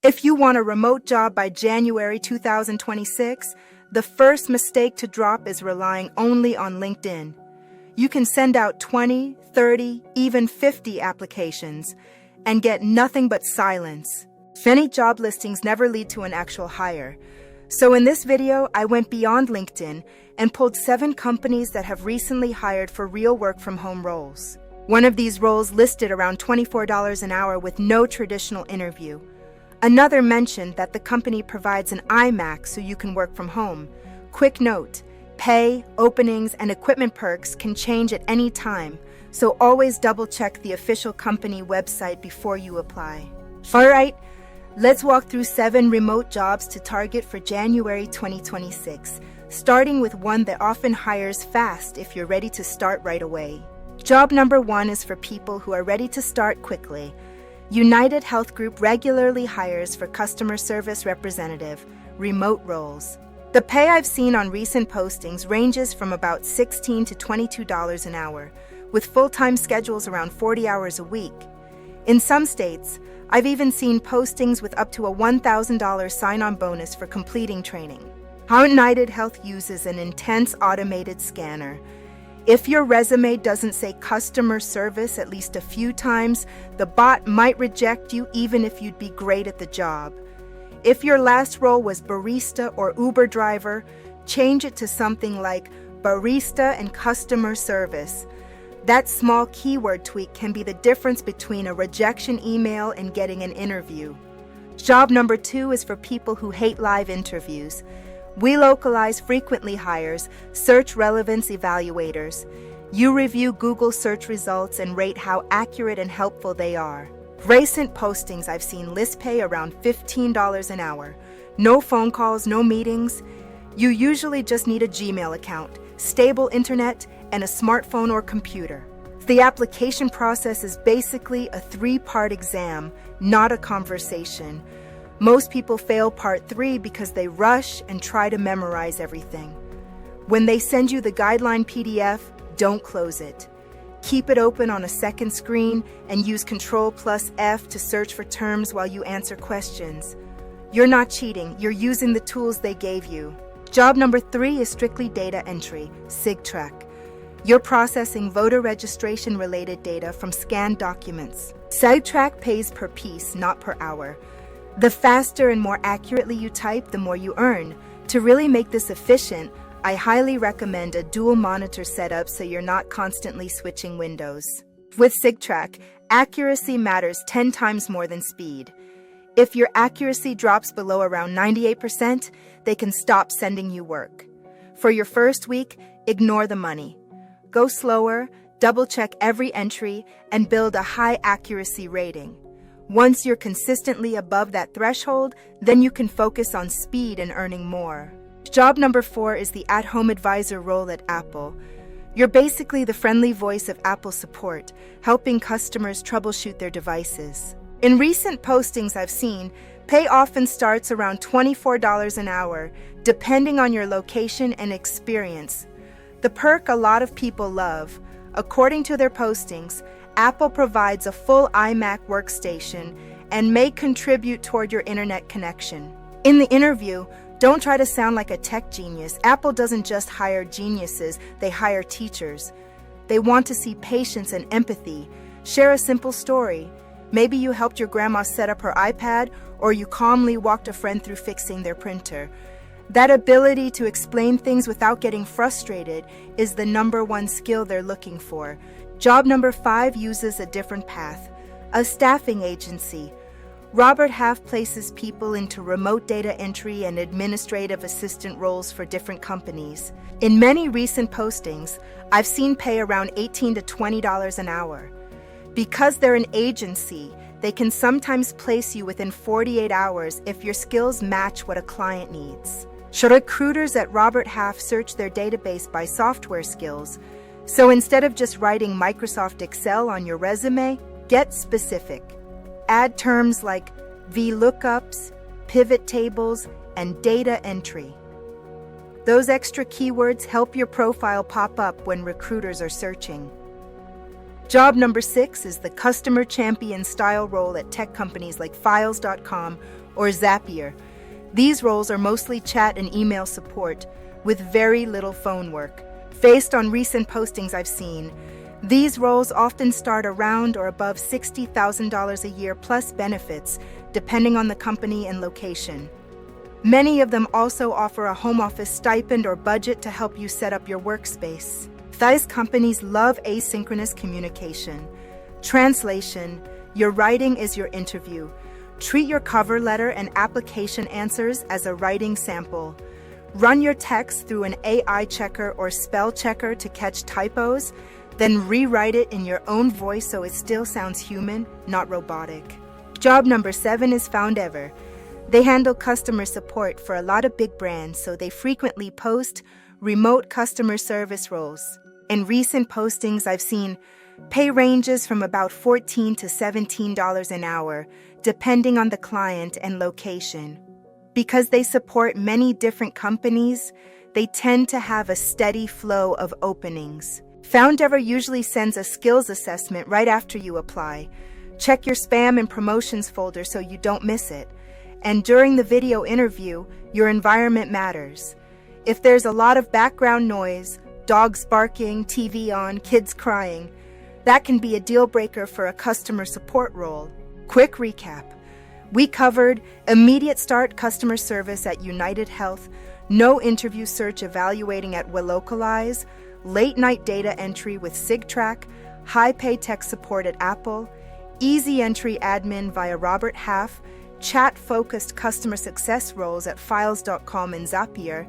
If you want a remote job by January 2026, the first mistake to drop is relying only on LinkedIn. You can send out 20, 30, even 50 applications and get nothing but silence. Many job listings never lead to an actual hire. So in this video, I went beyond LinkedIn and pulled 7 companies that have recently hired for real work-from-home roles. One of these roles listed around $24 an hour with no traditional interview. Another mentioned that the company provides an iMac so you can work from home. Quick note, pay, openings, and equipment perks can change at any time, so always double-check the official company website before you apply. Alright, let's walk through 7 remote jobs to target for January 2026, starting with one that often hires fast if you're ready to start right away. Job number 1 is for people who are ready to start quickly. UnitedHealth Group regularly hires for customer service representative, remote roles. The pay I've seen on recent postings ranges from about $16 to $22 an hour, with full-time schedules around 40 hours a week. In some states, I've even seen postings with up to a $1,000 sign-on bonus for completing training. How UnitedHealth uses an intense automated scanner. If your resume doesn't say customer service at least a few times, the bot might reject you even if you'd be great at the job. If your last role was barista or Uber driver, change it to something like barista and customer service. That small keyword tweak can be the difference between a rejection email and getting an interview. Job number 2 is for people who hate live interviews. Welocalize frequently hires search relevance evaluators. You review Google search results and rate how accurate and helpful they are. Recent postings I've seen list pay around $15 an hour. No phone calls, no meetings. You usually just need a Gmail account, stable internet, and a smartphone or computer. The application process is basically a 3-part exam, not a conversation. Most people fail part 3 because they rush and try to memorize everything. When they send you the guideline PDF, don't close it. Keep it open on a second screen and use Ctrl+F to search for terms while you answer questions. You're not cheating, you're using the tools they gave you. Job number 3 is strictly data entry, Sigtrack. You're processing voter registration-related data from scanned documents. Sigtrack pays per piece, not per hour. The faster and more accurately you type, the more you earn. To really make this efficient, I highly recommend a dual monitor setup so you're not constantly switching windows. With Sigtrack, accuracy matters 10 times more than speed. If your accuracy drops below around 98%, they can stop sending you work. For your first week, ignore the money. Go slower, double-check every entry, and build a high accuracy rating. Once you're consistently above that threshold, then you can focus on speed and earning more. Job number 4 is the at-home advisor role at Apple. You're basically the friendly voice of Apple support, helping customers troubleshoot their devices. In recent postings I've seen, pay often starts around $24 an hour, depending on your location and experience. The perk a lot of people love. According to their postings, Apple provides a full iMac workstation and may contribute toward your internet connection. In the interview, don't try to sound like a tech genius. Apple doesn't just hire geniuses, they hire teachers. They want to see patience and empathy. Share a simple story. Maybe you helped your grandma set up her iPad, or you calmly walked a friend through fixing their printer. That ability to explain things without getting frustrated is the number 1 skill they're looking for. Job number 5 uses a different path, a staffing agency. Robert Half places people into remote data entry and administrative assistant roles for different companies. In many recent postings, I've seen pay around $18 to $20 an hour. Because they're an agency, they can sometimes place you within 48 hours if your skills match what a client needs. Recruiters at Robert Half search their database by software skills. So instead of just writing Microsoft Excel on your resume, get specific. Add terms like VLOOKUPs, pivot tables, and data entry. Those extra keywords help your profile pop up when recruiters are searching. Job number 6 is the customer champion style role at tech companies like Files.com or Zapier. These roles are mostly chat and email support, with very little phone work. Based on recent postings I've seen, these roles often start around or above $60,000 a year plus benefits, depending on the company and location. Many of them also offer a home office stipend or budget to help you set up your workspace. These companies love asynchronous communication. Translation: your writing is your interview. Treat your cover letter and application answers as a writing sample. Run your text through an AI checker or spell checker to catch typos, then rewrite it in your own voice so it still sounds human, not robotic. Job number 7 is Foundever. They handle customer support for a lot of big brands, so they frequently post remote customer service roles. In recent postings, I've seen pay ranges from about $14 to $17 an hour, depending on the client and location. Because they support many different companies, they tend to have a steady flow of openings. Foundever usually sends a skills assessment right after you apply. Check your spam and promotions folder so you don't miss it. And during the video interview, your environment matters. If there's a lot of background noise, dogs barking, TV on, kids crying, that can be a deal breaker for a customer support role. Quick recap. We covered immediate start customer service at UnitedHealth, no interview search evaluating at Welocalize, late night data entry with Sigtrack, high pay tech support at Apple, easy entry admin via Robert Half, chat-focused customer success roles at Files.com and Zapier,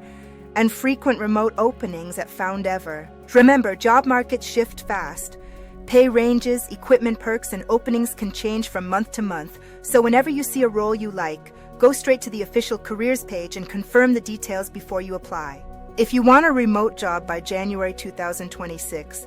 and frequent remote openings at Foundever. Remember, job markets shift fast. Pay ranges, equipment perks, and openings can change from month to month, so whenever you see a role you like, go straight to the official careers page and confirm the details before you apply. If you want a remote job by January 2026,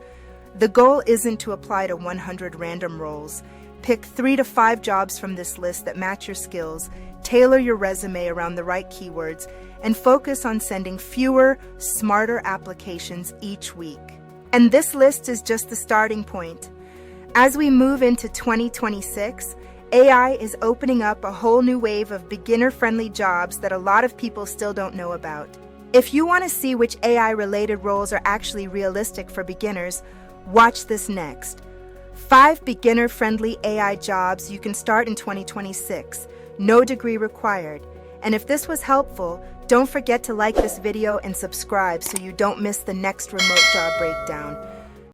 the goal isn't to apply to 100 random roles. Pick 3 to 5 jobs from this list that match your skills, tailor your resume around the right keywords, and focus on sending fewer, smarter applications each week. And this list is just the starting point. As we move into 2026, AI is opening up a whole new wave of beginner-friendly jobs that a lot of people still don't know about. If you want to see which AI-related roles are actually realistic for beginners, watch this next. 5 beginner-friendly AI jobs you can start in 2026, no degree required. And if this was helpful, don't forget to like this video and subscribe so you don't miss the next remote job breakdown.